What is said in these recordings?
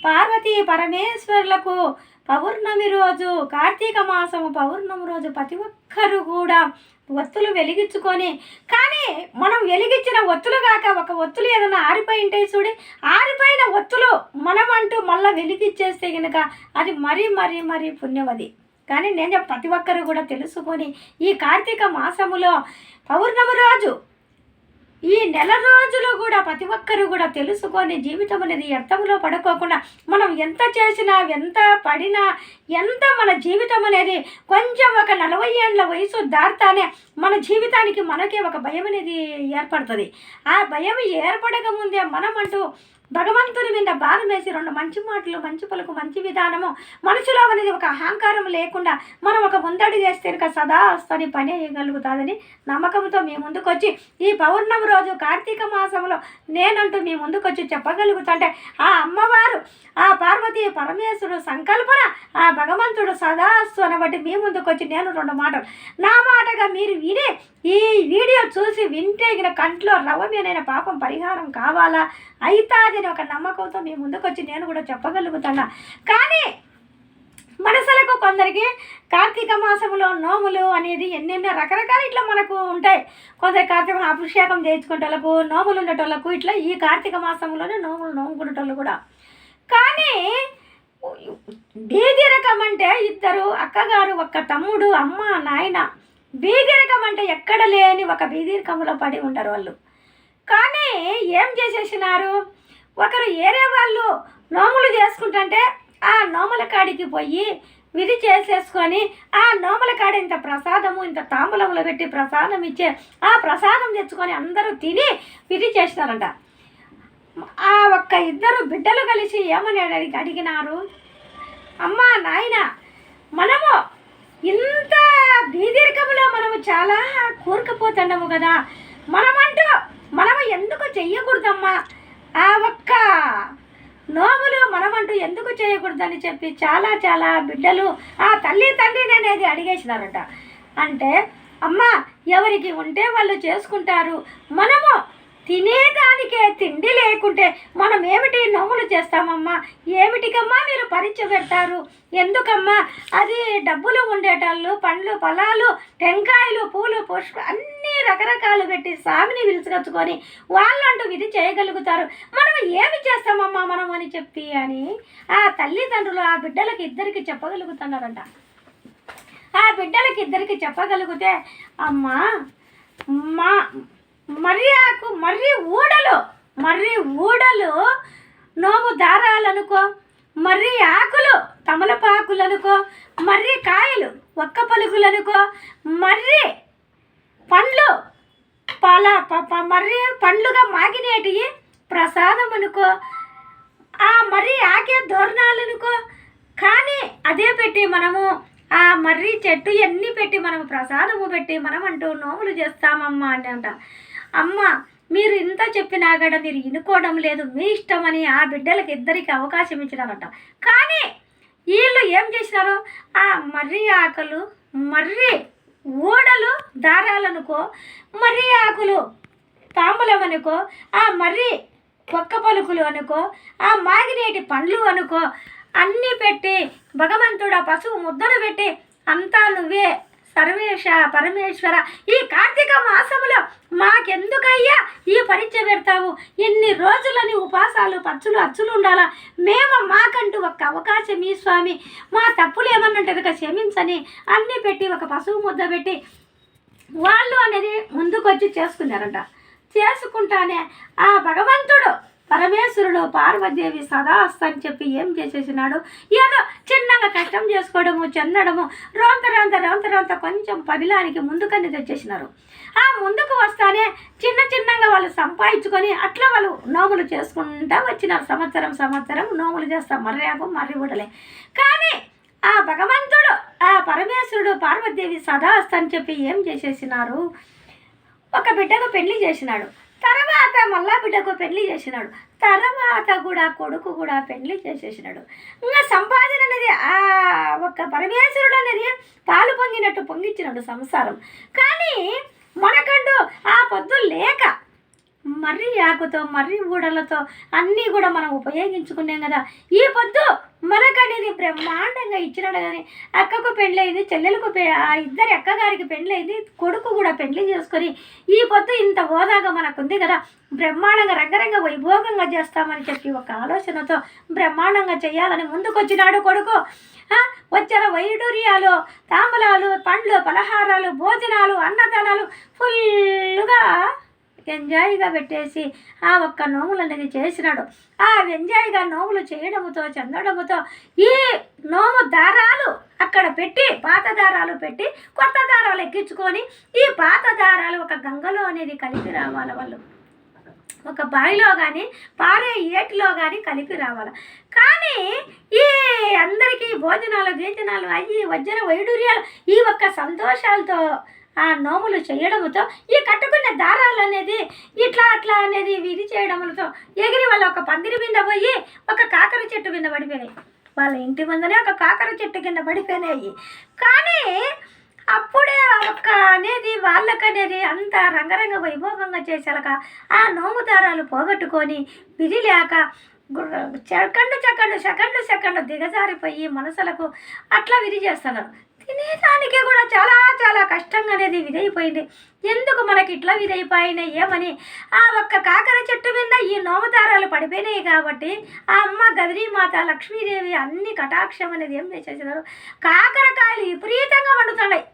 పార్వతీ పరమేశ్వరులకు పౌర్ణమి రోజు, కార్తీక మాసము పౌర్ణమి రోజు ప్రతి ఒక్కరు కూడా ఒత్తులు వెలిగించుకొని, కానీ మనం వెలిగించిన ఒత్తులు కాక ఒక ఒత్తులు ఏదైనా ఆరిపోయి ఉంటాయి చూడి, ఆరిపోయిన ఒత్తులు మనం అంటూ మళ్ళీ వెలిగించేస్తే కనుక అది మరీ మరీ మరీ పుణ్యమది. కానీ నేను ప్రతి ఒక్కరు కూడా తెలుసుకొని ఈ కార్తీక మాసములో పౌర్ణమి రోజు ఈ నెల రోజులు కూడా ప్రతి ఒక్కరు కూడా తెలుసుకొని జీవితం అనేది వ్యర్థంలో పడుకోకుండా మనం ఎంత చేసినా ఎంత పడినా ఎంత మన జీవితం అనేది కొంచెం ఒక 40 ఏళ్ళ వయసు దాటుతానే మన జీవితానికి మనకే ఒక భయం అనేది ఏర్పడుతుంది. ఆ భయం ఏర్పడక ముందే మనం అంటూ భగవంతుని మీద భారం వేసి 2 మంచి మాటలు, మంచి పలుకు, మంచి విధానము మనసులో అనేది ఒక అహంకారం లేకుండా మనం ఒక ముందడుగు వేస్తే కనుక సదా వస్తని పని వేయగలుగుతుందని నమ్మకంతో మీ ముందుకు వచ్చి ఈ పౌర్ణమి రోజు కార్తీక మాసంలో నేనంటూ మీ ముందుకు వచ్చి చెప్పగలుగుతుంటే ఆ అమ్మవారు, ఆ పార్వతీ పరమేశ్వరుడు సంకల్పన, ఆ భగవంతుడు సదాస్తు అనబట్టి మీ ముందుకు వచ్చి నేను 2 మాటలు నా మాటగా మీరు విని ఈ వీడియో చూసి వింటే గిన కంట్లో రవ్వమేనైన పాపం పరిహారం కావాలా అయితాదని ఒక నమ్మకంతో మీ ముందుకు వచ్చి నేను కూడా చెప్పగలుగుతున్నా. కానీ మనసులకు కొందరికి కార్తీక మాసంలో నోములు అనేది ఎన్నెన్నో రకరకాల ఇట్లా మనకు ఉంటాయి. కొందరు కార్తీక అభిషేకం చేయించుకునేటోళ్ళకు, నోములు ఉండేటోళ్ళకు, ఇట్లా ఈ కార్తీక మాసంలోనే నోములు నోముకునేటోళ్ళు కూడా. కానీ బీది రకం అంటే ఇద్దరు అక్కగారు, ఒక్క తమ్ముడు, అమ్మ, నాయన. బీదరికం అంటే ఎక్కడ లేని ఒక బీదరికంలో పడి ఉంటారు వాళ్ళు. కానీ ఏం చేసేసినారు, ఒకరు ఏరే వాళ్ళు నోములు చేసుకుంటుంటే ఆ నోముల కాడికి పోయి విధి చేసేసుకొని ఆ నోముల కాడ ఇంత ప్రసాదము, ఇంత తాంబూలములు పెట్టి ప్రసాదం ఇచ్చే ఆ ప్రసాదం తెచ్చుకొని అందరూ తిని విధి చేసినారంట. ఆ ఒక్క ఇద్దరు బిడ్డలు కలిసి ఏమని అడిగినారు, అమ్మ నాయన మనము ఇంత బీదరికంలో మనము చాలా కూరుకుపోతున్నాము కదా, మనము ఎందుకు చెయ్యకూడదమ్మా, ఆ ఒక్క నోములు మనమంటూ ఎందుకు చేయకూడదని చెప్పి చాలా చాలా బిడ్డలు ఆ తల్లి తండ్రిని అనేది అడిగేసినారట. అంటే అమ్మ ఎవరికి ఉంటే వాళ్ళు చేసుకుంటారు, మనము తినేదానికే తిండి లేకుంటే మనం ఏమిటి నోములు చేస్తామమ్మా, ఏమిటికమ్మా మీరు పరీక్ష పెడతారు, ఎందుకమ్మా అది డబ్బులు ఉండేటళ్ళు, పండ్లు ఫలాలు, టెంకాయలు, పూలు, పుష్ప అన్నీ రకరకాలు పెట్టి స్వామిని పిలుచుకొచ్చుకొని వాళ్ళంటూ విధి చేయగలుగుతారు, మనం ఏమి చేస్తామమ్మా మనం అని చెప్పి అని ఆ తల్లిదండ్రులు ఆ బిడ్డలకి ఇద్దరికి చెప్పగలుగుతున్నారంట. ఆ బిడ్డలకి ఇద్దరికి చెప్పగలిగితే అమ్మా మా మర్రి ఊడలు నోము దారాలనుకో, మర్రి ఆకులు తమలపాకులనుకో, మర్రి కాయలు ఒక్క పలుకులనుకో, మర్రి పండ్లు మర్రి పండ్లుగా మాగినేటివి ప్రసాదం అనుకో, ఆ మర్రి ఆకే దోరణాలనుకో. కానీ అదే పెట్టి మనము ఆ మర్రి చెట్టు ఎన్ని పెట్టి మనము ప్రసాదము పెట్టి మనం అంటూ నోములు చేస్తామమ్మా అని అంట. అమ్మ మీరు ఇంత చెప్పినా కూడా మీరు వినుకోవడం లేదు, మీ ఇష్టమని ఆ బిడ్డలకి ఇద్దరికి అవకాశం ఇచ్చినారంట. కానీ వీళ్ళు ఏం చేసినారు, ఆ మర్రి ఆకులు, మర్రి ఊడలు దారాలనుకో, మర్రి ఆకులు తాంబూలం అనుకో, ఆ మర్రి ఒక్క పలుకులు అనుకో, ఆ మాగినేటి పండ్లు అనుకో, అన్నీ పెట్టి భగవంతుడు ఆ పశువు ముద్దను పెట్టి అంతా నువ్వే సర్వేశ పరమేశ్వర ఈ కార్తీక మాసములో మాకెందుకయ్యా ఈ పరీక్ష పెడతావు, ఎన్ని రోజులని ఉపాసాలు పచ్చులు అచ్చులు ఉండాలా, మేము మాకంటూ ఒక అవకాశం ఈ స్వామి, మా తప్పులు ఏమన్నంటే క్షమించని అన్నీ పెట్టి ఒక పశువు ముద్ద పెట్టి వాళ్ళు అనేది ముందుకొచ్చి చేసుకున్నారంట. చేసుకుంటానే ఆ భగవంతుడు పరమేశ్వరుడు పార్వతీదేవి సదాస్తని చెప్పి ఏం చేసేసినాడు, ఏదో చిన్నగా కష్టం చేసుకోవడము, చెందడము, రోంత కొంచెం పదిలానికి ముందుకని తెచ్చేసినారు. ఆ ముందుకు వస్తానే చిన్నగా వాళ్ళు సంపాదించుకొని అట్లా వాళ్ళు నోములు చేసుకుంటూ వచ్చినారు. సంవత్సరం నోములు చేస్తాం, మర్రి ఊడలే. కానీ ఆ భగవంతుడు ఆ పరమేశ్వరుడు పార్వతీదేవి సదాస్తని చెప్పి ఏం చేసేసినారు, ఒక బిడ్డకు పెళ్లి చేసినాడు, తర్వాత మళ్ళా బిడ్డకు పెళ్లి చేసినాడు, తర్వాత కూడా కొడుకు కూడా పెళ్లి చేసేసినాడు. ఇంకా సంపాదన అనేది ఆ ఒక్క పరమేశ్వరుడు అనేది పాలు పొంగినట్టు పొంగిచ్చినాడు సంసారం. కానీ మనకంటూ ఆ పొద్దు లేక మర్రి ఆకుతో మర్రి ఊడలతో అన్నీ కూడా మనం ఉపయోగించుకున్నాం కదా. ఈ పొద్దు మనకనేది బ్రహ్మాండంగా ఇచ్చినాడు. కానీ అక్కకు పెళ్ళయింది, చెల్లెలకు ఆ ఇద్దరి అక్కగారికి పెళ్ళయింది, కొడుకు కూడా పెళ్లి చేసుకొని ఈ పొద్దు ఇంత హోదాగా మనకుంది కదా, బ్రహ్మాండంగా రంగరంగ వైభోగంగా చేస్తామని చెప్పి ఒక ఆలోచనతో బ్రహ్మాండంగా చేయాలని ముందుకొచ్చినాడు కొడుకు. వచ్చిన వైడూర్యాలు, తాంబూలాలు, పండ్లు, పలహారాలు, భోజనాలు, అన్నదానాలు ఫుల్గా ఎంజాయ్గా పెట్టేసి ఆ ఒక్క నోములు అనేది చేసినాడు. ఆ ఎంజాయ్గా నోములు చేయడముతో చెందడముతో ఈ నోము దారాలు అక్కడ పెట్టి, పాత దారాలు పెట్టి కొత్త దారాలు ఎక్కించుకొని ఈ పాత దారాలు ఒక గంగలో అనేది కలిపి రావాలి. వాళ్ళు ఒక బావిలో కానీ పారే ఏటిలో కానీ కలిపి రావాలి. కానీ ఈ అందరికీ భోజనాలు గీజనాలు అయ్యి వజ్ర వైడూర్యాలు ఈ ఒక్క సంతోషాలతో ఆ నోములు చేయడముతో ఈ కట్టుకున్న దారాలు అనేది ఇట్లా అట్లా అనేది విధి చేయడములతో ఎగిరి వాళ్ళ ఒక పందిరి మీద పోయి ఒక కాకర చెట్టు కింద పడిపోయినాయి. వాళ్ళ ఇంటి ముందనే ఒక కాకర చెట్టు కింద పడిపోయినాయి. కానీ అప్పుడే ఒక్క అనేది వాళ్ళకనేది అంత రంగరంగ వైభోగంగా చేసాక ఆ నోము దారాలు పోగొట్టుకొని విధి లేక సెకండ్లు దిగజారిపోయి మనసులకు అట్లా విధి చేస్తున్నారు. తినేదానికి కూడా చాలా చాలా కష్టంగా అనేది విధైపోయింది. ఎందుకు మనకి ఇట్లా విధైపోయినాయి ఏమని ఆ ఒక్క కాకర చెట్టు మీద ఈ నోమదారాలు పడిపోయినాయి కాబట్టి ఆ అమ్మ గౌరీమాత లక్ష్మీదేవి అన్ని కటాక్షం అనేది ఏం చేసేసినారు, కాకరకాయలు విపరీతంగా వండుతున్నాయి,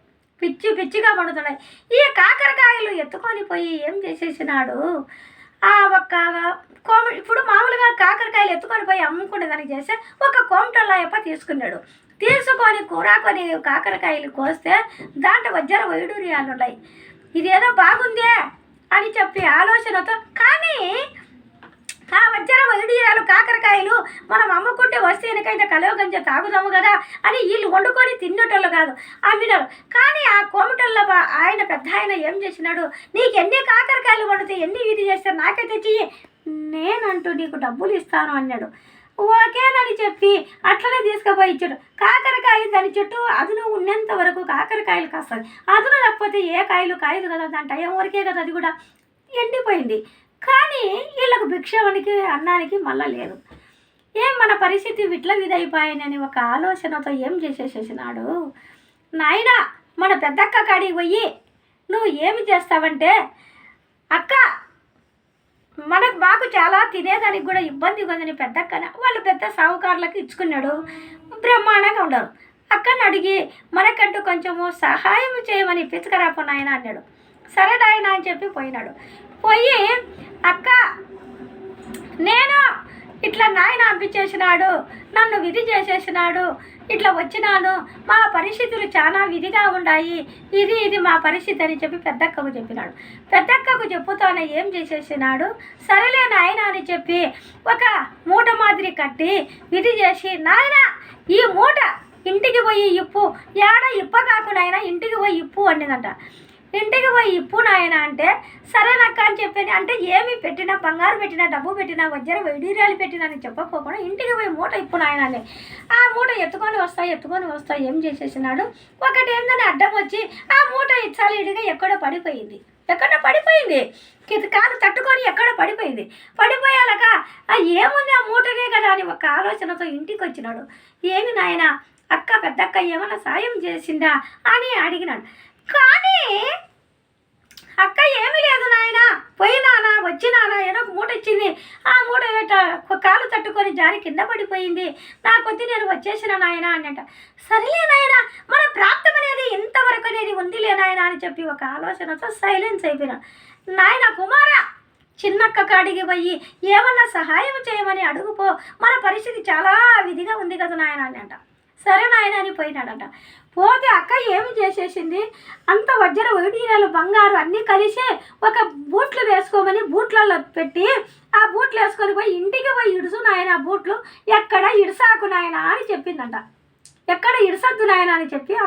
పిచ్చిగా వండుతున్నాయి. ఈ కాకరకాయలు ఎత్తుకొని పోయి ఏం చేసేసినాడు, ఆ ఒక్క ఇప్పుడు మామూలుగా కాకరకాయలు ఎత్తుకొని పోయి అమ్ముకునే దానికి చేస్తే ఒక కోమటల్లాయప్ప తీసుకున్నాడు. తీసుకొని కూరాకొని కాకరకాయలు కోస్తే దాంట్లో వజ్ర వైడూర్యాలు ఉన్నాయి. ఇదేదో బాగుందే అని చెప్పి ఆలోచనతో, కానీ ఆ వజ్ర వైడూర్యాలు కాకరకాయలు మనం అమ్ముకుంటే వస్తే వెనకైతే కలవగంజ తాగుదాము కదా అని వీళ్ళు వండుకొని తిన్నటోళ్ళు కాదు, అమ్మినారు. కానీ ఆ కోమటల్లో ఆయన పెద్ద ఆయన ఏం చేసినాడు, నీకు ఎన్ని కాకరకాయలు వండితే ఎన్ని విధి చేస్తే నాకే తెచ్చి నేనంటూ నీకు డబ్బులు ఇస్తాను అన్నాడు. ఓకేనని చెప్పి అట్లనే తీసుకుపోయి ఇచ్చాడు. కాకరకాయ దాని చెట్టు అదును ఉన్నంత వరకు కాకరకాయలు కాస్తుంది, అదును లేకపోతే ఏ కాయలు కాయదు కదా, దాని టైం వరకే కదా అది కూడా ఎండిపోయింది. కానీ వీళ్ళకు భిక్షానికి అన్నానికి మళ్ళా లేదు. ఏం మన పరిస్థితి విట్ల విధైపోయానని ఒక ఆలోచనతో ఏం చేసేసేసినాడు, నాయన మన పెద్దక్క కాడికి పోయి నువ్వు ఏమి చేస్తావంటే, అక్క మాకు చాలా తినేదానికి కూడా ఇబ్బందిగా ఉందని పెద్దక్కన వాళ్ళు పెద్ద సాహుకారులకు ఇచ్చుకున్నాడు, బ్రహ్మాండంగా ఉండరు. అక్కని అడిగి మనకంటూ కొంచెము సహాయం చేయమని పిచ్చుకరాపో నాయన అన్నాడు. సరే నాయన అని చెప్పి పోయినాడు. పోయి అక్క నేను ఇట్లా నాయన పంపించేసినాడు, నన్ను విధి చేసేసినాడు, ఇట్లా వచ్చినాను, మా పరిస్థితులు చాలా విధిగా ఉన్నాయి, ఇది మా పరిస్థితి అని చెప్పి పెద్దక్కకు చెప్పినాడు. పెద్దక్కకు చెప్పుతానే ఏం చేసేసినాడు, సరేలే నాయన అని చెప్పి ఒక మూట మాదిరి కట్టి విధి చేసి, నాయన ఈ మూట ఇంటికి పోయి ఇప్పు, ఏడ ఇప్పగాకు నాయన ఇంటికి పోయి ఇప్పు అన్నదంట. ఇంటికి పోయి ఇప్పు నాయన అంటే సరేనక్క అని చెప్పాను. అంటే ఏమి పెట్టినా, బంగారు పెట్టినా, డబ్బు పెట్టినా, వజ్ర వైడూర్యాలు పెట్టినా అని చెప్పకపోకుండా ఇంటికి పోయి మూట ఇప్పు నాయన అని ఆ మూట ఎత్తుకొని వస్తా ఏం చేసేసినాడు, ఒకటి ఏందని అడ్డం వచ్చి ఆ మూట ఇచ్చాలి ఇడిగా ఎక్కడో పడిపోయింది. కాలు తట్టుకొని ఎక్కడో పడిపోయాలక ఏముంది ఆ మూటనే కదా అని ఒక ఆలోచనతో ఇంటికి వచ్చినాడు. ఏమి నాయన అక్క పెద్దక్క ఏమన్నా సాయం చేసిందా అని అడిగినాడు. కానీ అక్క ఏమీ లేదు నాయన, పోయినానా వచ్చినానా ఏదో ఒక మూట ఇచ్చింది, ఆ మూట కాలు తట్టుకొని జారి కింద పడిపోయింది, నా కొద్ది నేను వచ్చేసిన నాయన అన్నట. సరేలే నాయన మన ప్రాప్తం అనేది ఇంతవరకు అనేది ఉందిలే నాయన అని చెప్పి ఒక ఆలోచనతో సైలెన్స్ అయిపోయినా. నాయన కుమార చిన్నక్క కాడికి పోయి ఏమన్నా సహాయం చేయమని అడుగుపో, మన పరిస్థితి చాలా విధిగా ఉంది కదా నాయన అన్నట. సరే నాయన అని పోయినాడట. పోతే అక్క ఏమి చేసేసింది, అంత వజ్ర వైడూర్యాలు బంగారు అన్నీ కలిసి ఒక బూట్లు వేసుకోమని బూట్లలో పెట్టి ఆ బూట్లు వేసుకొని పోయి ఇంటికి పోయి ఇడుసు నాయన, బూట్లు ఎక్కడ ఇడసాకు నాయన అని చెప్పిందంట. ఎక్కడ ఇడసద్దు నాయన అని చెప్పి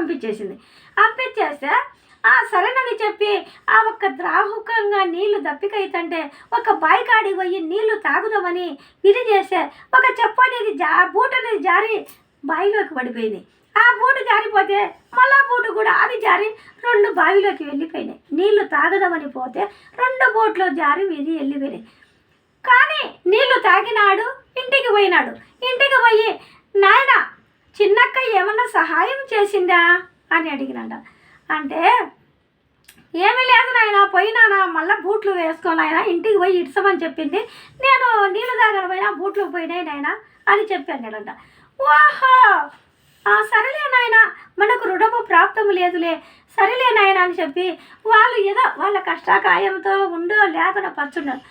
పంపించేస్తే సరేనని చెప్పి ఆ ఒక్క ద్రాహుకంగా నీళ్లు దప్పికైతుంటే ఒక బాయికాడికి పోయి నీళ్లు తాగుదామని విధి చేస్తే ఒక చెప్పు అనేది బూట్ అనేది జారి బాయిలోకి పడిపోయింది. ఆ బూటు జారిపోతే మళ్ళా బూటు కూడా అది జారి 2 బావిలోకి వెళ్ళిపోయినాయి. నీళ్లు తాగదామని పోతే 2 బోట్లో జారి వెళ్ళిపోయినాయి. కానీ నీళ్లు తాగినాడు, ఇంటికి పోయినాడు. ఇంటికి పోయి నాయన చిన్నక్క ఏమన్నా సహాయం చేసిందా అని అడిగినాడ. అంటే ఏమీ లేదు నాయన, పోయినానా మళ్ళీ బూట్లు వేసుకోను ఆయన, ఇంటికి పోయి ఇడ్సమని చెప్పింది, నేను నీళ్ళు తాగని పోయినా బూట్లు పోయినాయి నాయన అని చెప్పాడంట. ఓహో సరేలే నాయన, మనకు రుణము ప్రాప్తం లేదులే, సరేలే నాయన అని చెప్పి వాళ్ళు ఏదో వాళ్ళ కష్టకాయంతో ఉండో లేకుండా పచ్చుండారు.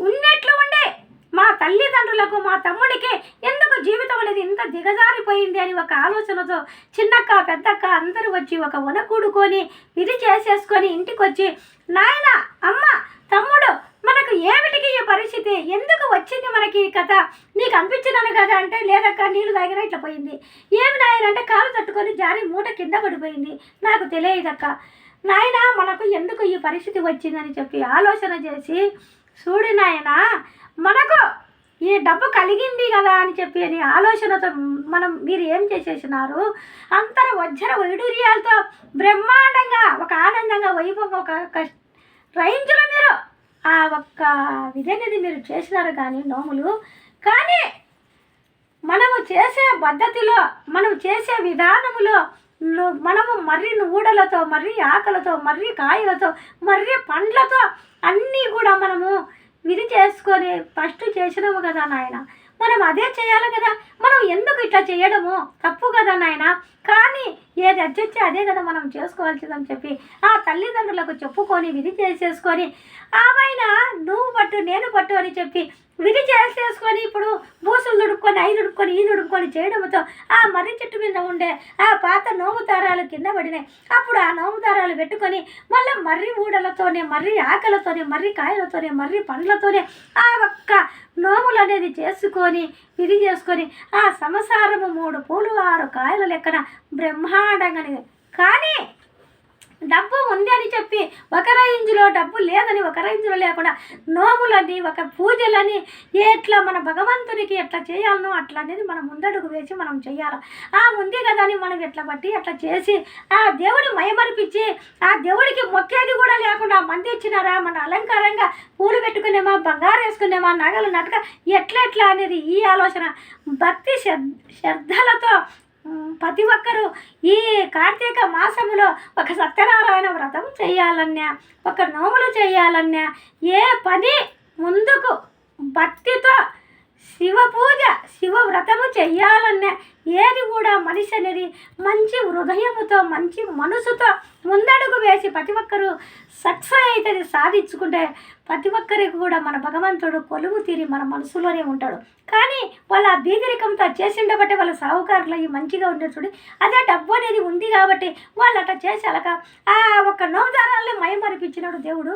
ఉన్నట్లు ఉండే మా తల్లిదండ్రులకు మా తమ్ముడికి ఎందుకు జీవితం అనేది ఇంత దిగజారిపోయింది అని ఒక ఆలోచనతో చిన్నక్క పెద్దక్క అందరూ వచ్చి ఒక వనకూడుకొని ఇది చేసేసుకొని ఇంటికి వచ్చి, నాయన అమ్మ తమ్ముడు మనకు ఏమిటికి ఈ పరిస్థితి, ఎందుకు వచ్చింది మనకి ఈ కథ, నీకు అనిపించినాను కదా అంటే, లేదక్క నీళ్ళు తాగినా ఇట్లా పోయింది. ఏమి నాయన అంటే, కాలు తట్టుకొని జారి మూట కింద పడిపోయింది, నాకు తెలియదక్క. నాయన మనకు ఎందుకు ఈ పరిస్థితి వచ్చిందని చెప్పి ఆలోచన చేసి, చూడు నాయన మనకు ఈ డబ్బు కలిగింది కదా అని చెప్పి అని ఆలోచనతో మీరు ఏం చేసేసినారు, అంతర వజ్ర వైడూర్యాలతో బ్రహ్మాండంగా ఒక ఆనందంగా వైభవంగా ఒక రేంజ్లో మీరు ఆ ఒక్క విధనేది మీరు చేసినారు. కానీ నోములు కానీ మనము చేసే పద్ధతిలో మనం చేసే విధానములో మనము మర్రి ఊడలతో మర్రి ఆకలతో మర్రి కాయలతో మర్రి పండ్లతో అన్నీ కూడా మనము విధి చేసుకొని ఫస్ట్ చేసినాము కదా నాయన, మనం అదే చేయాలి కదా, మనం ఎందుకు ఇట్లా చేయడము తప్పు కదా నాయన, కానీ ఏది అడ్జస్ట్ అదే కదా మనం చేసుకోవాల్సిందని చెప్పి ఆ తల్లిదండ్రులకు చెప్పుకొని విధి చేసేసుకొని ఆమెన నువ్వు పట్టు నేను పట్టు అని చెప్పి విధి చేసేసుకొని ఇప్పుడు బూసులు దుడుక్కొని ఐదు దుడుక్కొని ఈ దుడుక్కొని చేయడంతో ఆ మర్రి చెట్టు మీద ఉండే ఆ పాత నోము దారాలు కింద పడినాయి. అప్పుడు ఆ నోము దారాలు పెట్టుకొని మళ్ళీ మర్రి ఊడలతోనే మర్రి ఆకలతోనే మర్రి కాయలతోనే మర్రి పండ్లతోనే ఆ ఒక్క నోములు అనేది చేసుకొని విధి చేసుకొని ఆ సంసారము 3 పూలు 6 కాయల లెక్కన బ్రహ్మాండంగా. కానీ డబ్బు ఉంది అని చెప్పి ఒక రేంజ్లో డబ్బు లేదని ఒక రేంజ్లో లేకుండా నోములని ఒక పూజలని ఎట్లా మన భగవంతునికి ఎట్లా చేయాలనో అట్లా అనేది మనం ముందడుగు వేసి మనం చేయాలి. ఆ ఉంది కదా అని మనం ఎట్లా బట్టి అట్లా చేసి ఆ దేవుడి మయమరిపించి ఆ దేవుడికి మొక్కేది కూడా లేకుండా మంది ఇచ్చినారా మన అలంకారంగా పూలు పెట్టుకునేమా బంగారు వేసుకునేమా నగలు నటక ఎట్లా అనేది ఈ ఆలోచన భక్తి శ్రద్ధలతో ప్రతి ఒక్కరూ ఈ కార్తీక మాసములో ఒక సత్యనారాయణ వ్రతం చేయాలన్నా ఒక నోములు చేయాలన్నా ఏ పని ముందుకు భక్తితో శివ పూజ శివ వ్రతము చెయ్యాలన్నా ఏది కూడా మనిషి అనేది మంచి హృదయముతో మంచి మనసుతో ముందడుగు వేసి ప్రతి ఒక్కరూ సక్సెస్ అవుతుంది సాధించుకుంటే ప్రతి ఒక్కరికి కూడా మన భగవంతుడు కొలువు తీరి మన మనసులోనే ఉంటాడు. కానీ వాళ్ళ బీదరికంతో చేసిండబట్టి వాళ్ళ సాహుకారులు అవి మంచిగా ఉండే చూడి అదే డబ్బు అనేది ఉంది కాబట్టి వాళ్ళు అట్లా చేసాక ఆ ఒక్క నోదారాల్ని మయమరిపించినాడు దేవుడు.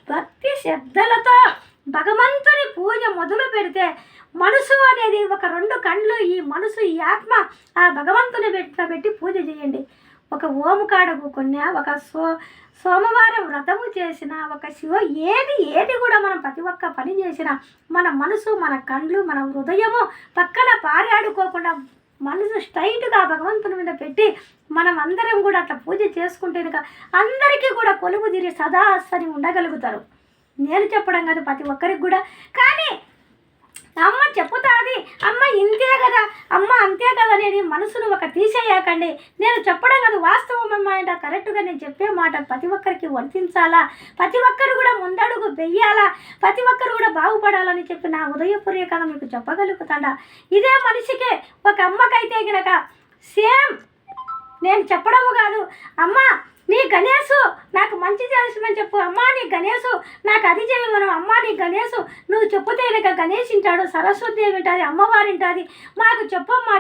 భక్తి శ్రద్ధలతో భగవంతుని పూజ మొదలు పెడితే మనసు అనేది ఒక 2 కళ్ళు ఈ మనసు ఈ ఆత్మ ఆ భగవంతుని పెట్టి పూజ చేయండి. ఒక ఓముకాడ కూకున్నా ఒక సోమవారం వ్రతము చేసిన ఒక శివ ఏది కూడా మనం ప్రతి ఒక్క పని చేసినా మన మనసు మన కళ్ళు మన హృదయము పక్కన పారాడుకోకుండా మనసు స్ట్రైట్గా భగవంతుని మీద పెట్టి మనం అందరం కూడా అట్లా పూజ చేసుకుంటే అందరికీ కూడా కొలువు తీరి సదా అస్సని ఉండగలుగుతారు. నేను చెప్పడం కాదు ప్రతి ఒక్కరికి కూడా. కానీ అమ్మ చెప్పుతాది అమ్మ ఇంతే కదా అమ్మ అంతే కదా అనేది మనసును ఒక తీసేయకండి. నేను చెప్పడం కాదు వాస్తవం అమ్మ అంటే కరెక్ట్గా నేను చెప్పే మాట ప్రతి ఒక్కరికి వర్తించాలా, ప్రతి ఒక్కరు కూడా ముందడుగు వెయ్యాలా, ప్రతి ఒక్కరు కూడా బాగుపడాలని చెప్పి నా ఉదయపూర్వకంగా మీకు చెప్పగలుగుతాడా. ఇదే మనిషికి ఒక అమ్మకైతే గనక సేమ్ నేను చెప్పడము కాదు, అమ్మ నీ గణేశు నాకు మంచి చేసమని చెప్పు, అమ్మా నీ గణేశు నాకు అది చేయమను, అమ్మా నీ గణేశు నువ్వు చెప్పుతే కనుక గణేష్ వింటాడు, సరస్వతిదేవి వింటుంది, అమ్మవారు వింటుంది, మాకు చెప్పమ్మా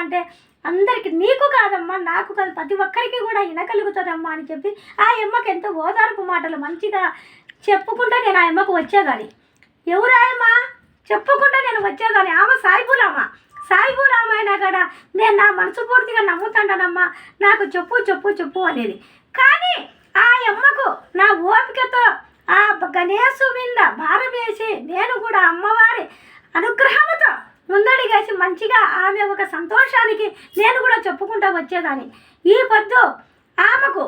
అంటే అందరికీ నీకు కాదమ్మా నాకు కాదు ప్రతి ఒక్కరికి కూడా వినగలుగుతుందమ్మా అని చెప్పి ఆ అమ్మకి ఎంతో ఓదార్పు మాటలు మంచిగా చెప్పుకుంటూ నేను ఆ అమ్మకు వచ్చేదాన్ని. ఎవరాయమ్మా చెప్పుకుంటూ నేను వచ్చేదాన్ని. ఆమె సాయిబులమ్మ అయినా కూడా నేను నా మనసు పూర్తిగా నమ్ముతాంటానమ్మా నాకు చెప్పు అనేది. కానీ ఆ అమ్మకు నా ఓపికతో ఆ గణేశు మీద భారం వేసి నేను కూడా అమ్మవారి అనుగ్రహంతో ముందడిగేసి మంచిగా ఆమె ఒక సంతోషానికి నేను కూడా చెప్పుకుంటూ వచ్చేదాన్ని. ఈ పొద్దు ఆమెకు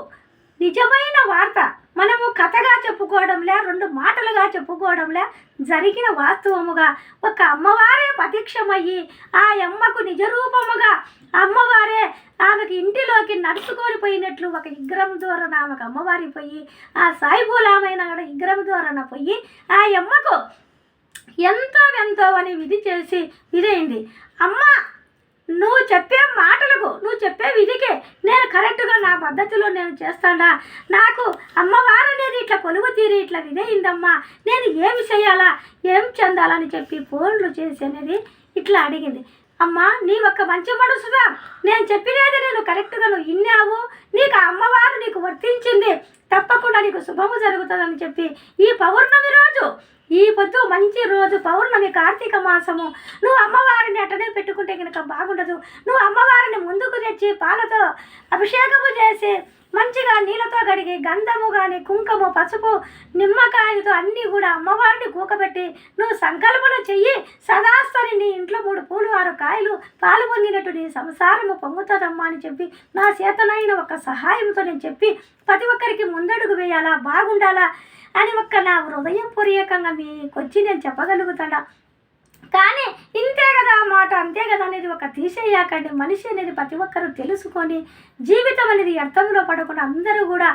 నిజమైన వార్త మనము కథగా చెప్పుకోవడంలే, 2 మాటలుగా చెప్పుకోవడంలే, జరిగిన వాస్తవముగా ఒక అమ్మవారే ప్రత్యక్షమయ్యి ఆ అమ్మకు నిజరూపముగా అమ్మవారే ఆమెకు ఇంటిలోకి నడుచుకొని పోయినట్లు ఒక విగ్రహం ద్వారా ఆమెకు అమ్మవారి పోయి ఆ సాయిబూలామైన విగ్రహం ద్వారా పోయి ఆ అమ్మకు ఎంతో అని విధి చేసి ఇదైంది. అమ్మ నువ్వు చెప్పే మాటలకు, నువ్వు చెప్పే విధికే నేను కరెక్ట్గా నా పద్ధతిలో నేను చేస్తాడా, నాకు అమ్మవారు అనేది ఇట్లా కొలువు తీరి ఇట్లా విధయిందమ్మా, నేను ఏమి చేయాలా, ఏం చెందాలని చెప్పి ఫోన్లు చేసి అనేది ఇట్లా అడిగింది. అమ్మ నీ ఒక్క మంచి మనసుగా నేను చెప్పినది నేను కరెక్ట్గా నువ్వు విన్నావు, నీకు ఆ అమ్మవారు నీకు వర్తించింది, తప్పకుండా నీకు శుభము జరుగుతుందని చెప్పి ఈ పౌర్ణమి రోజు, ఈ పొద్దు మంచి రోజు పౌర్ణమి కార్తీక మాసము, నువ్వు అమ్మవారిని అట్టనే పెట్టుకుంటే కనుక బాగుండదు. నువ్వు అమ్మవారిని ముందుకు తెచ్చి పాలతో అభిషేకము చేసి మంచిగా నీళ్ళతో కడిగి గంధము కానీ కుంకుమ పసుపు నిమ్మకాయలతో అన్నీ కూడా అమ్మవారిని కూకబెట్టి నువ్వు సంకల్పన చెయ్యి, సదాస్తరి నీ ఇంట్లో 3 పూలు 6 కాయలు పాలు పొందినట్టు నీ సంసారము పొంగుతుందమ్మా అని చెప్పి నా చేతనైన ఒక సహాయంతో నేను చెప్పి ప్రతి ఒక్కరికి ముందడుగు వేయాలా, బాగుండాలా అని నా హృదయపూర్వకంగా మీకొచ్చి నేను చెప్పగలుగుతాడా. కానీ ఇంతే కదా మాట, అంతే కదా అనేది ఒక తీసేయాకండి. మనిషి అనేది ప్రతి ఒక్కరూ తెలుసుకొని జీవితం అనేది అర్థంలో పడకుండా అందరూ కూడా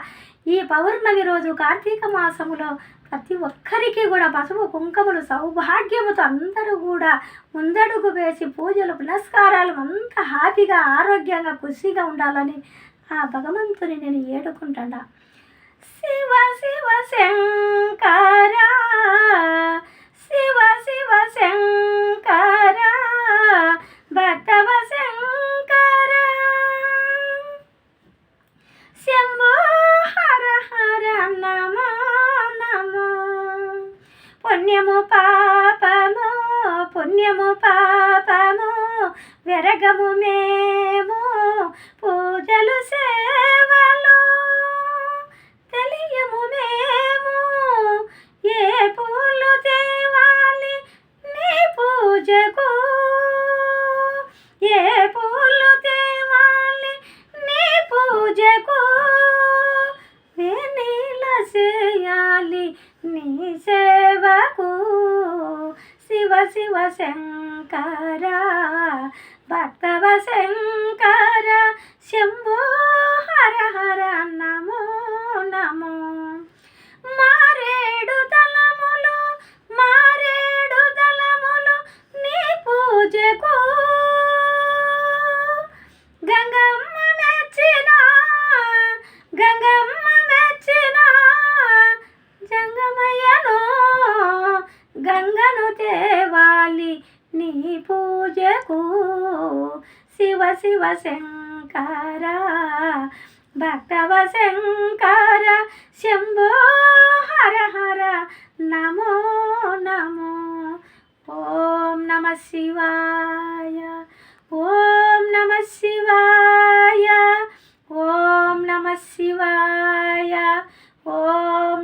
ఈ పౌర్ణమి రోజు కార్తీక మాసములో ప్రతి ఒక్కరికి కూడా పసుపు కుంకుమలు సౌభాగ్యముతో అందరూ కూడా ముందడుగు వేసి పూజలు పునస్కారాలు అంతా హ్యాపీగా ఆరోగ్యంగా ఖుషిగా ఉండాలని ఆ భగవంతుని నేను ఏడుకుంటాడా. శివ శివ శంకర శివ శివ శంకర భక్తవ శంకర శంభో హర హర నమో నమో. పుణ్యము పాపము పుణ్యము పాపము వెరగము మేము పూజలు సేవలు తెలియము మేము, ఏ పూలు తేవాలి నీ పూజకు, ఏ పూలు తేవాలి నీ పూజకు, వేణీల చేయాలి నీ సేవకు. శివ శివ శంకర భక్తవ శంకర శంభో హర హర నమో నమో. మారేడు దళములు మారేడు దళములు నీ పూజకు, గంగమ్మ మెచ్చిన గంగమ్మ మెచ్చిన జంగమయ్యను గంగను తేవాలి నీ పూజకు. శివ శివ శంకర భక్తవ శంకర శంభో హర హర నమో నమో. ఓం నమః శివాయ, ఓం నమః శివాయ, ఓం నమః శివాయ, ఓం